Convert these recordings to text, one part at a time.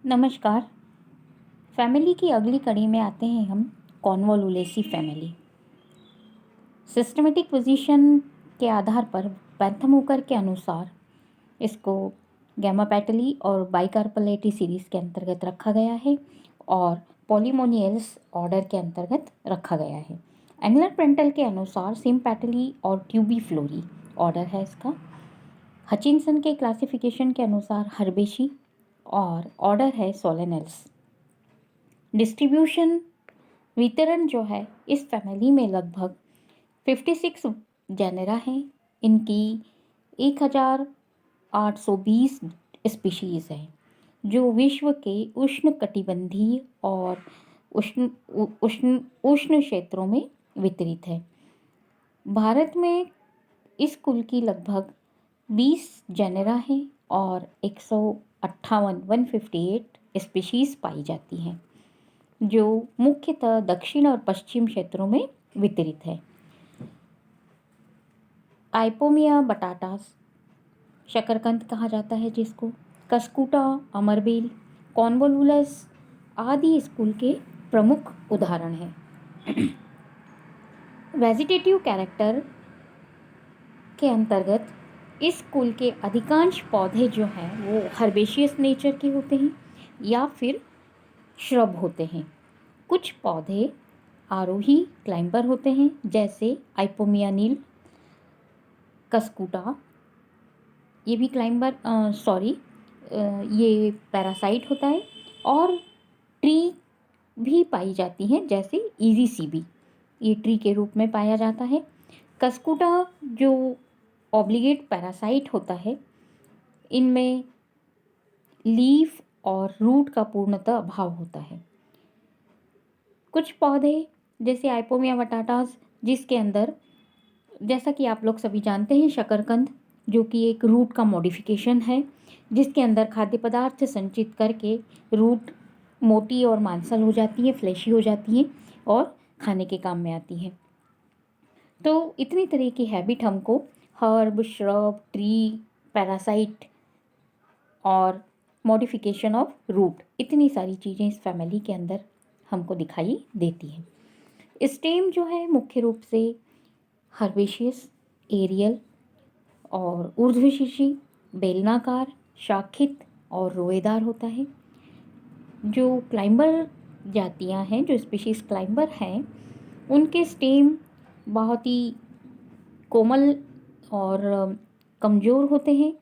नमस्कार। फैमिली की अगली कड़ी में आते हैं हम कॉन्वोलुलेसी फैमिली। सिस्टमेटिक पोजीशन के आधार पर बैंथम हूकर के अनुसार इसको गैमा पेटली और बाइकार्पलेटी सीरीज़ के अंतर्गत रखा गया है और पॉलीमोनियल्स ऑर्डर के अंतर्गत रखा गया है। एंगुलर प्रेंटल के अनुसार सिम्पेटली और ट्यूबी फ्लोरी ऑर्डर है इसका। हचिनसन के क्लासिफिकेशन के अनुसार हर्बेशी और ऑर्डर है सोलेनल्स। डिस्ट्रीब्यूशन वितरण जो है इस फैमिली में लगभग 56 जेनेरा हैं। इनकी 1820 स्पीशीज़ हैं जो विश्व के उष्णकटिबंधीय और उष्ण उष्ण उष्ण क्षेत्रों में वितरित है। भारत में इस कुल की लगभग 20 जेनेरा हैं और 158 स्पीशीज़ पाई जाती हैं जो मुख्यतः दक्षिण और पश्चिम क्षेत्रों में वितरित है। आइपोमिया बटाटास शकरकंद कहा जाता है जिसको, कस्कुटा, अमरबेल, कॉन्वोलुलस आदि इस कुल के प्रमुख उदाहरण हैं। वेजिटेटिव कैरेक्टर के अंतर्गत इस कुल के अधिकांश पौधे जो हैं वो हर्बेशियस नेचर के होते हैं या फिर श्रब होते हैं। कुछ पौधे आरोही क्लाइंबर होते हैं जैसे आइपोमिया नील, कस्कुटा, ये भी क्लाइंबर ये पैरासाइट होता है। और ट्री भी पाई जाती हैं जैसे इजी सीबी, ये ट्री के रूप में पाया जाता है। कस्कुटा जो ऑब्लिगेट पैरासाइट होता है, इनमें लीफ और रूट का पूर्णतः अभाव होता है। कुछ पौधे जैसे आइपोमिया बटाटास जिसके अंदर, जैसा कि आप लोग सभी जानते हैं, शकरकंद जो कि एक रूट का मॉडिफिकेशन है जिसके अंदर खाद्य पदार्थ संचित करके रूट मोटी और मांसल हो जाती है, फ्लैशी हो जाती हैं और खाने के काम में आती हैं। तो इतनी तरह की हैबिट हमको हर्ब, श्रब, ट्री, पैरासाइट और मॉडिफिकेशन ऑफ रूट, इतनी सारी चीज़ें इस फैमिली के अंदर हमको दिखाई देती हैं। स्टेम जो है मुख्य रूप से हर्बेशियस, एरियल और ऊर्ध्वशीर्षी, बेलनाकार, शाखित और रोएदार होता है। जो क्लाइंबर जातियां हैं, जो स्पीशीज़ क्लाइंबर हैं, उनके स्टेम बहुत ही कोमल और कमज़ोर होते हैं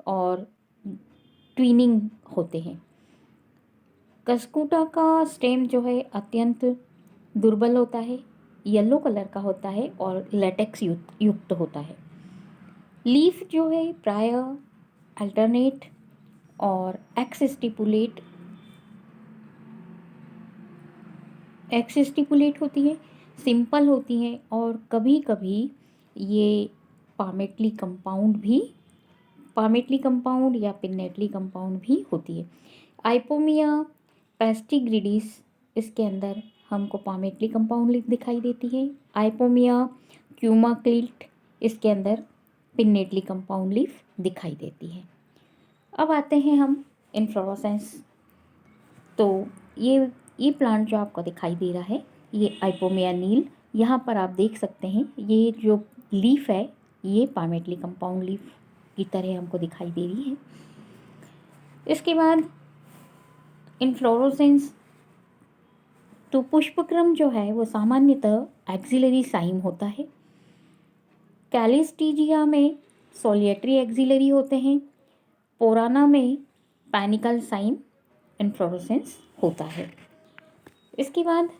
और ट्विनिंग होते हैं। कस्कुटा का स्टेम जो है अत्यंत दुर्बल होता है, येलो कलर का होता है और लेटेक्स युक्त होता है। लीफ जो है प्रायः अल्टरनेट और एक्स होती है, सिंपल होती हैं और कभी कभी ये पामेटली कंपाउंड या पिन्नेटली कंपाउंड भी होती है। आइपोमिया पेस्टिग्रिडिस, इसके अंदर हमको पामेटली कंपाउंड दिखाई देती है। आइपोमिया क्यूमाक्लिट, इसके अंदर पिन्नेटली कंपाउंड लीफ दिखाई देती है। अब आते हैं हम इन्फ्लोरोसेंस। तो ये प्लांट जो आपको दिखाई दे रहा है ये आइपोमिया नील, यहाँ पर आप देख सकते हैं ये जो लीफ है ये पामेटली कंपाउंड लीफ की तरह हमको दिखाई दे रही है। इसके बाद इन्फ्लोरोसेंस, तो पुष्पक्रम जो है वो सामान्यतः एक्सिलरी साइम होता है। कैलिस्टीजिया में सोलिएटरी एक्सिलरी होते हैं। पोराना में पैनिकल साइम इन्फ्लोरोसेंस होता है। इसके बाद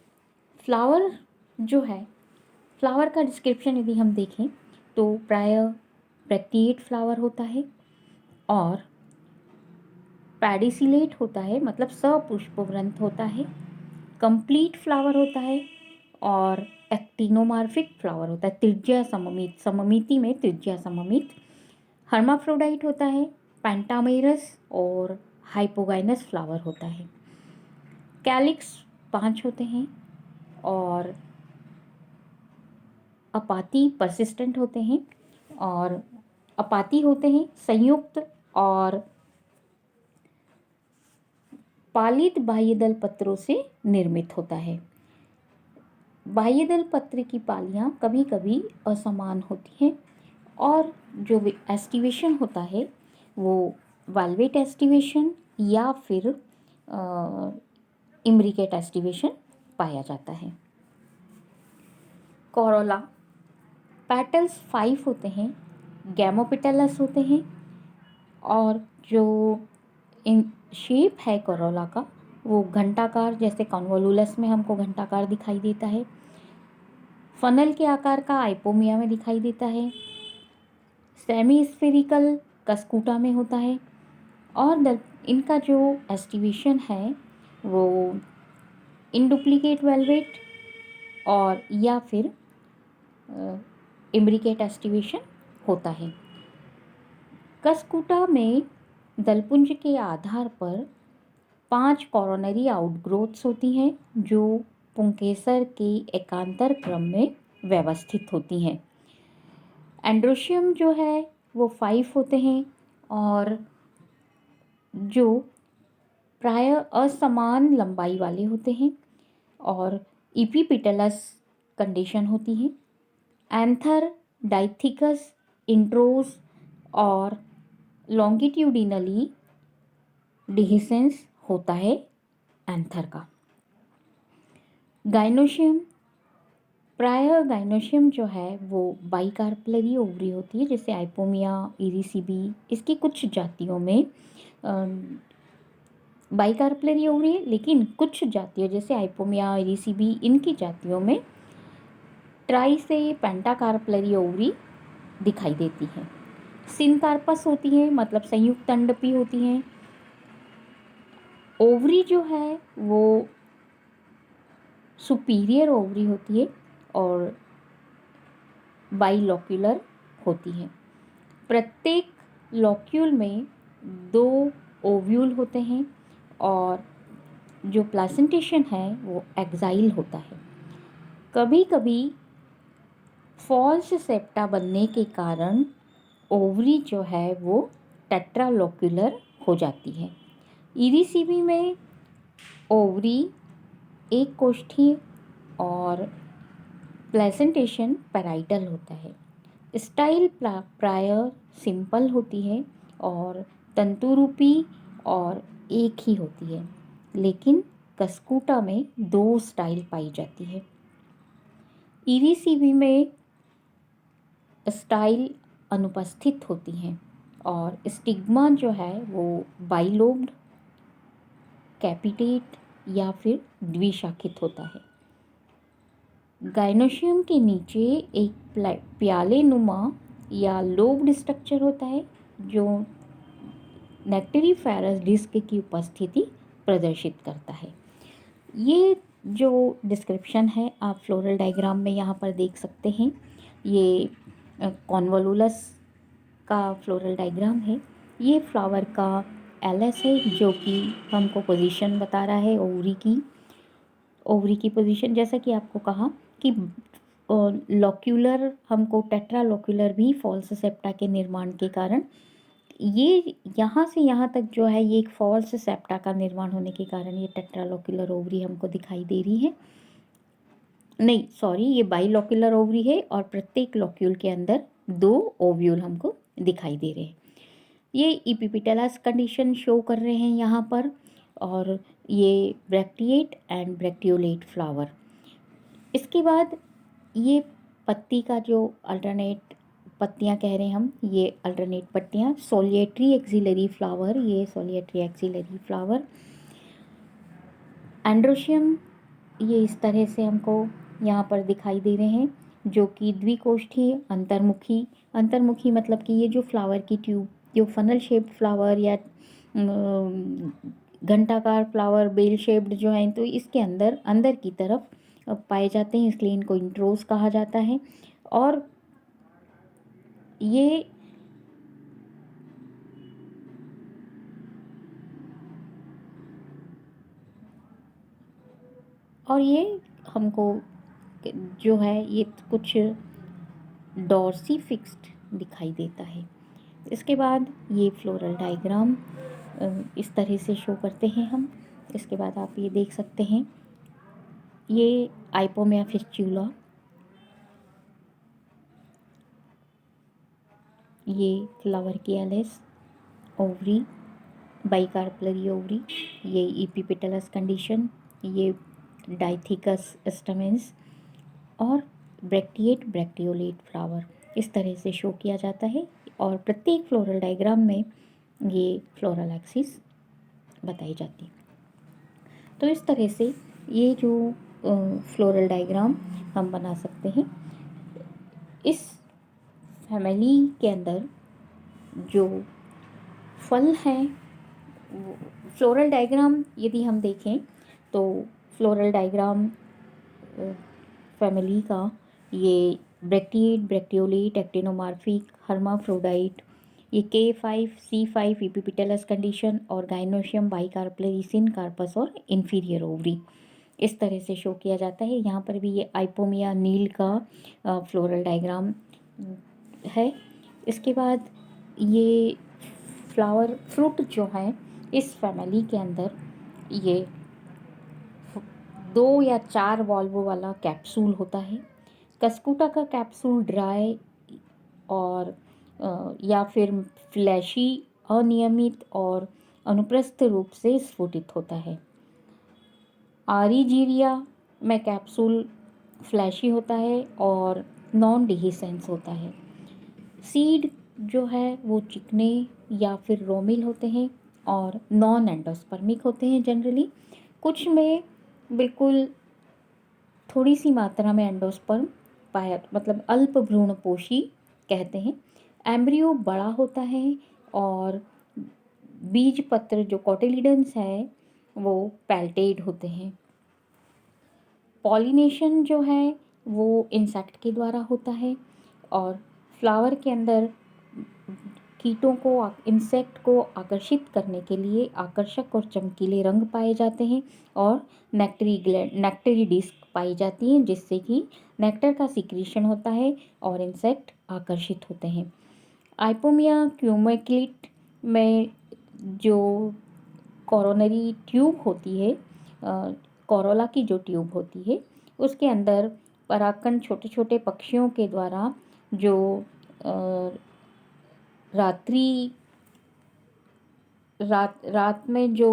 फ्लावर जो है, फ्लावर का डिस्क्रिप्शन यदि हम देखें तो प्रायः ब्रैक्टिएट फ्लावर होता है और पैडिसिलेट होता है, मतलब सपुष्पवृंत होता है। कंप्लीट फ्लावर होता है और एक्टिनोमार्फिक फ्लावर होता है, त्रिज्या सममित, सममिति में त्रिज्या सममित। हर्माफ्रोडाइट होता है, पेंटामेरस और हाइपोगाइनस फ्लावर होता है। कैलिक्स 5 होते हैं और अपाती परसिस्टेंट होते हैं और अपाती होते हैं संयुक्त और पालित बाह्यदल पत्रों से निर्मित होता है। बाह्यदल पत्र की पालियाँ कभी कभी असमान होती हैं और जो एस्टिवेशन होता है वो वाल्वेट एस्टिवेशन या फिर इम्ब्रिकेट एस्टिवेशन पाया जाता है। कोरोला पेटल्स 5 होते हैं, गैमोपेटलस होते हैं और जो इन शेप है कोरोला का वो घंटाकार, जैसे कॉन्वोलुलस में हमको घंटाकार दिखाई देता है, फनल के आकार का आइपोमिया में दिखाई देता है, सेमी स्फेरिकल कस्कूटा में होता है और इनका जो एस्टिवेशन है वो इनडुप्लीकेट वेलवेट और या फिर इम्ब्रिकेट एस्टिवेशन होता है। कस्कूटा में दलपुंज के आधार पर 5 कोरोनरी आउटग्रोथ्स होती हैं जो पुंकेसर के एकांतर क्रम में व्यवस्थित होती हैं। एंड्रोशियम जो है वो 5 होते हैं और जो प्राय असमान लंबाई वाले होते हैं और इपीपिटलस कंडीशन होती है। एंथर डाइथिकस इंट्रोस और लॉन्गिट्यूडिनली डिहिसेंस होता है एंथर का। गाइनोशियम प्राय गाइनोशियम जो है वो बाइकार्पलरी ओवरी होती है, जैसे आइपोमिया इरिसिबी। इसकी कुछ जातियों में बाइकार्पलरी ओवरी है, लेकिन कुछ जातियों जैसे आइपोमिया इरिसिबी इनकी जातियों में ट्राई से पेंटाकार्पलरी ओवरी दिखाई देती है। सिनकार्पस होती है, मतलब संयुक्त अंडपी होती हैं। ओवरी जो है वो सुपीरियर ओवरी होती है और बाइलोक्यूलर होती है। प्रत्येक लॉक्यूल में 2 ओव्यूल होते हैं और जो प्लासेंटेशन है वो एक्साइल होता है। कभी कभी फॉल्स सेप्टा बनने के कारण ओवरी जो है वो टेट्रालोक्यूलर हो जाती है। इरिसिबी में ओवरी एक कोष्ठीय और प्लेसेंटेशन पैराइटल होता है। स्टाइल प्राय सिंपल होती है और तंतुरूपी और एक ही होती है, लेकिन कस्कूटा में 2 स्टाइल पाई जाती है। इरिसिबी में स्टाइल अनुपस्थित होती हैं और स्टिग्मा जो है वो बाइलोब्ड, कैपिटेट या फिर द्विशाखित होता है। गाइनोशियम के नीचे एक प्याले नुमा या लोब्ड स्ट्रक्चर होता है जो नेक्टेरिफेरस डिस्क की उपस्थिति प्रदर्शित करता है। ये जो डिस्क्रिप्शन है आप फ्लोरल डायग्राम में यहाँ पर देख सकते हैं। ये कॉन्वोलुलस का फ्लोरल डायग्राम है। ये फ्लावर का एलएस है जो कि हमको पोजीशन बता रहा है ओवरी की पोजीशन। जैसा कि आपको कहा कि लॉक्यूलर हमको टेट्रालोक्यूलर भी फॉल्स सेप्टा के निर्माण के कारण ये यहाँ से यहाँ तक जो है ये एक फॉल्स सेप्टा का निर्माण होने के कारण ये टेट्रालोक्यूलर ओवरी हमको दिखाई दे रही है। नहीं सॉरी, ये बाइलोक्यूलर ओवरी है और प्रत्येक लॉक्यूल के अंदर 2 ओव्यूल हमको दिखाई दे रहे हैं। ये इपिपिटलस कंडीशन शो कर रहे हैं यहाँ पर और ये ब्रैक्टिएट एंड ब्रैक्टियोलेट फ्लावर। इसके बाद ये पत्ती का जो अल्टरनेट पत्तियाँ कह रहे हैं हम, ये अल्टरनेट पत्तियाँ सोलिएटरी एक्सिलरी फ्लावर, ये सोलिएटरी एक्सिलरी फ्लावर। एंड्रोशियम ये इस तरह से हमको यहाँ पर दिखाई दे रहे हैं जो कि द्विकोष्ठीय अंतर्मुखी मतलब कि ये जो फ्लावर की ट्यूब, जो फनल शेप्ड फ्लावर या घंटाकार फ्लावर बेल शेप्ड जो है, तो इसके अंदर की तरफ पाए जाते हैं, इसलिए इनको इंट्रोस कहा जाता है। और ये हमको जो है ये कुछ डॉर्सी फिक्स्ड दिखाई देता है। इसके बाद ये फ्लोरल डायग्राम इस तरह से शो करते हैं हम। इसके बाद आप ये देख सकते हैं, ये आइपोमिया फिस्चुला, ये फ्लावर की एलिस, ओवरी, बाइकार्पलरी ओवरी, ये इपीपेटलस कंडीशन, ये डाइथिकस स्टमेंस और ब्रैक्टिएट ब्रैक्टियोलेट फ्लावर इस तरह से शो किया जाता है। और प्रत्येक फ्लोरल डायग्राम में ये फ्लोरल एक्सिस बताई जाती है। तो इस तरह से ये जो फ्लोरल डायग्राम हम बना सकते हैं। इस फैमिली के अंदर जो फल हैं, फ्लोरल डायग्राम यदि हम देखें तो फ्लोरल डायग्राम फैमिली का ये ब्रैक्टिएट, ब्रैक्टियोलेट, एक्टिनोमॉर्फिक, हर्माफ्रोडाइट, ये K5, C5 इपीपेटलस कंडीशन और गाइनोशियम, बाइकार्पलरी, सिनकार्पस और इन्फीरियर ओवरी इस तरह से शो किया जाता है। यहाँ पर भी ये आइपोमिया नील का फ्लोरल डायग्राम है। इसके बाद ये फ्लावर फ्रूट जो है इस फैमिली के अंदर ये 2 या 4 वॉल्व वाला कैप्सूल होता है। कस्कुटा का कैप्सूल ड्राई और या फिर फ्लैशी, अनियमित और अनुप्रस्थ रूप से स्फुटित होता है। आरिजीरिया में कैप्सूल फ्लैशी होता है और नॉन डिहिसेंस होता है। सीड जो है वो चिकने या फिर रोमिल होते हैं और नॉन एंडोस्पर्मिक होते हैं जनरली। कुछ में बिल्कुल थोड़ी सी मात्रा में एंडोस्पर्म पाया, मतलब अल्प भ्रूणपोषी कहते हैं। एम्ब्रियो बड़ा होता है और बीज पत्र जो कोटिलिडन्स है वो पैल्टेड होते हैं। पॉलिनेशन जो है वो इंसेक्ट के द्वारा होता है और फ्लावर के अंदर कीटों को, इंसेक्ट को आकर्षित करने के लिए आकर्षक और चमकीले रंग पाए जाते हैं और नेक्टरी डिस्क पाई जाती हैं जिससे कि नेक्टर का सिक्रीशन होता है और इंसेक्ट आकर्षित होते हैं। आइपोमिया क्यूमेक्लिट में जो कोरोनरी ट्यूब होती है, कोरोला की जो ट्यूब होती है उसके अंदर परागकण छोटे छोटे पक्षियों के द्वारा जो रात में जो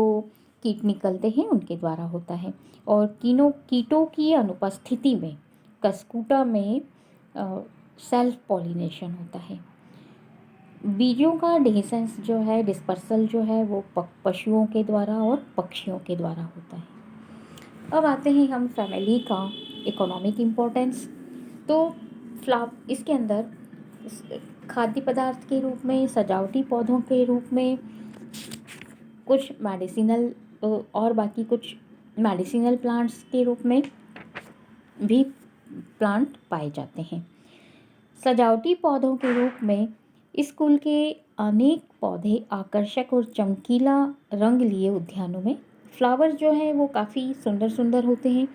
कीट निकलते हैं उनके द्वारा होता है। और कीटों की अनुपस्थिति में कस्कुटा में सेल्फ पॉलिनेशन होता है। बीजों का डिसेंस जो है, डिस्पर्सल जो है वो पशुओं के द्वारा और पक्षियों के द्वारा होता है। अब आते हैं हम फैमिली का इकोनॉमिक इम्पोर्टेंस। तो इसके अंदर खाद्य पदार्थ के रूप में, सजावटी पौधों के रूप में, कुछ मेडिसिनल और बाकी कुछ मेडिसिनल प्लांट्स के रूप में भी प्लांट पाए जाते हैं। सजावटी पौधों के रूप में इस कुल के अनेक पौधे आकर्षक और चमकीला रंग लिए उद्यानों में, फ्लावर जो हैं वो काफ़ी सुंदर सुंदर होते हैं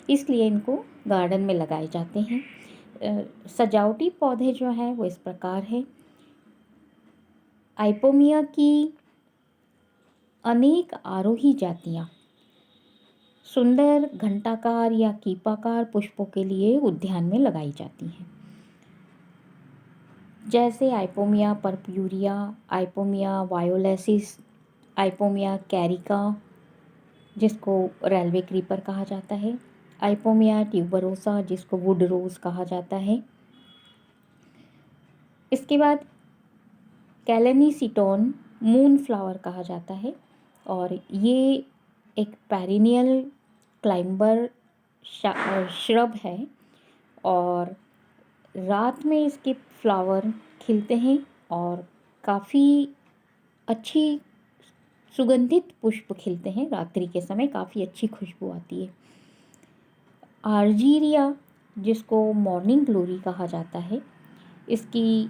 इसलिए इनको गार्डन में लगाए जाते हैं। सजावटी पौधे जो हैं वो इस प्रकार हैं। आइपोमिया की अनेक आरोही जातियाँ सुंदर घंटाकार या कीपाकार पुष्पों के लिए उद्यान में लगाई जाती हैं, जैसे आइपोमिया पर्प्यूरिया, आइपोमिया वायोलेसिस, आइपोमिया कैरिका जिसको रेलवे क्रीपर कहा जाता है, आइपोमिया ट्यूबरोसा जिसको वुड रोज कहा जाता है। इसके बाद कैलेनिसिटोन मून फ्लावर कहा जाता है और ये एक पेरिनियल क्लाइंबर श्रब है और रात में इसके फ्लावर खिलते हैं और काफ़ी अच्छी सुगंधित पुष्प खिलते हैं। रात्रि के समय काफ़ी अच्छी खुशबू आती है। आर्जीरिया जिसको मॉर्निंग ग्लोरी कहा जाता है, इसकी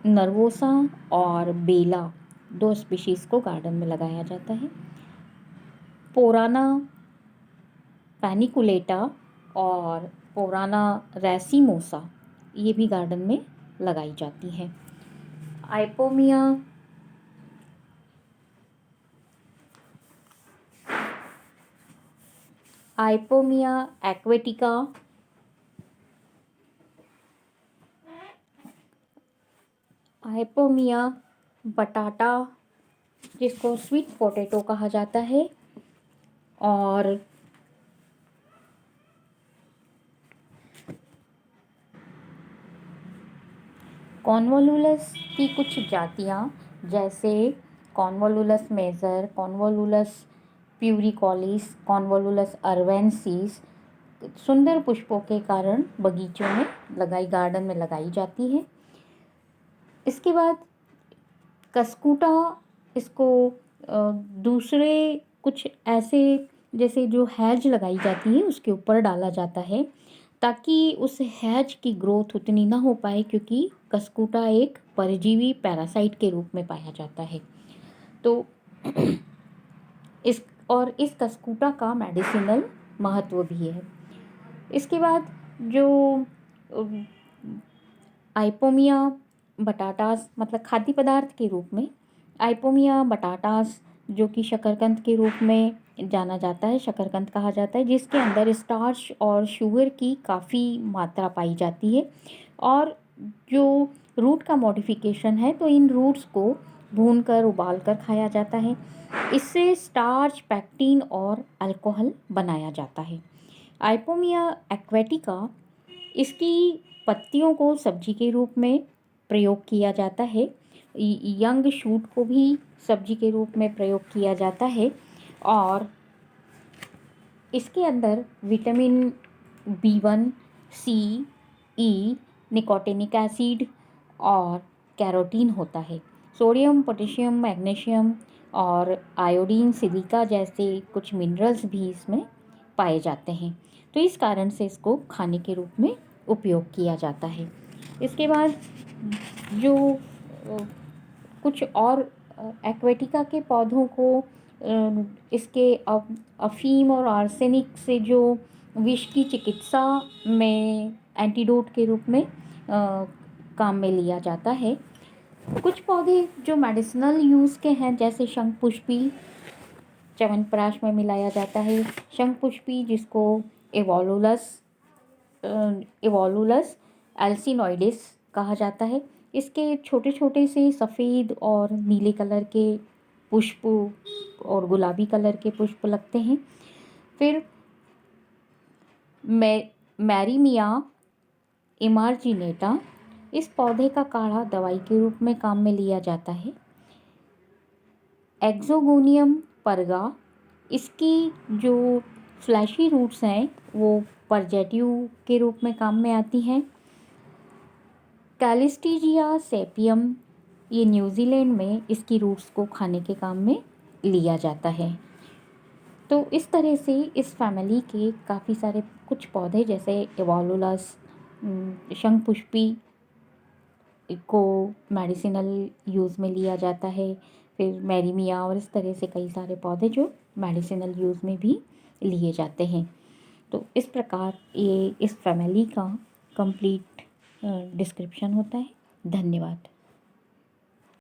नर्वोसा और बेला 2 स्पीशीज़ को गार्डन में लगाया जाता है। पोराना पैनिकुलेटा और पोराना रैसिमोसा ये भी गार्डन में लगाई जाती हैं। आइपोमिया आइपोमिया एक्वेटिका, आइपोमिया बटाटा जिसको स्वीट पोटैटो कहा जाता है, और कॉन्वोलुलस की कुछ जातियाँ जैसे कॉन्वोलुलस मेजर, कॉन्वोलुलस प्यूरिकॉलिस, कॉन्वोलुलस अर्वेंसीस सुंदर पुष्पों के कारण बगीचों में गार्डन में लगाई जाती है। इसके बाद कस्कूटा, इसको दूसरे कुछ ऐसे जैसे जो हैज लगाई जाती है उसके ऊपर डाला जाता है ताकि उस हैज की ग्रोथ उतनी ना हो पाए, क्योंकि कस्कूटा एक परजीवी पैरासाइट के रूप में पाया जाता है। तो इस कस्कूटा का मेडिसिनल महत्व भी है। इसके बाद जो आइपोमिया बटाटास मतलब खाद्य पदार्थ के रूप में आइपोमिया बटाटास जो कि शकरकंद के रूप में जाना जाता है, शकरकंद कहा जाता है, जिसके अंदर स्टार्च और शुगर की काफ़ी मात्रा पाई जाती है। और जो रूट का मॉडिफिकेशन है तो इन रूट्स को भूनकर उबाल कर खाया जाता है। इससे स्टार्च, पैक्टिन और अल्कोहल बनाया जाता है। आइपोमिया एक्वेटिका, इसकी पत्तियों को सब्जी के रूप में प्रयोग किया जाता है। यंग शूट को भी सब्जी के रूप में प्रयोग किया जाता है, और इसके अंदर vitamin B1, C, E, nicotinic acid और कैरोटीन होता है। सोडियम, पोटेशियम, मैग्नीशियम और आयोडीन, सिलिका जैसे कुछ मिनरल्स भी इसमें पाए जाते हैं। तो इस कारण से इसको खाने के रूप में उपयोग किया जाता है। इसके बाद जो कुछ और एक्वेटिका के पौधों को इसके अफीम और आर्सेनिक से जो विष की चिकित्सा में एंटीडोट के रूप में काम में लिया जाता है। कुछ पौधे जो मेडिसिनल यूज़ के हैं जैसे शंखपुष्पी, च्यवनप्राश में मिलाया जाता है। शंखपुष्पी जिसको एवोलुलस एल्सिनोइडिस कहा जाता है, इसके छोटे छोटे से सफ़ेद और नीले कलर के पुष्प और गुलाबी कलर के पुष्प लगते हैं। फिर मैरीमिया इमार्जिनेटा, इस पौधे का काढ़ा दवाई के रूप में काम में लिया जाता है। एक्सोगोनियम परगा, इसकी जो फ्लैशी रूट्स हैं वो परजेटिव के रूप में काम में आती हैं। कैलिस्टीजिया सेपियम, ये न्यूजीलैंड में इसकी रूट्स को खाने के काम में लिया जाता है। तो इस तरह से इस फैमिली के काफ़ी सारे कुछ पौधे जैसे एवोलुलस, शंखपुष्पी को मेडिसिनल यूज़ में लिया जाता है। फिर मैरीमिया और इस तरह से कई सारे पौधे जो मेडिसिनल यूज़ में भी लिए जाते हैं। तो इस प्रकार ये इस फैमिली का कंप्लीट डिस्क्रिप्शन होता है। धन्यवाद।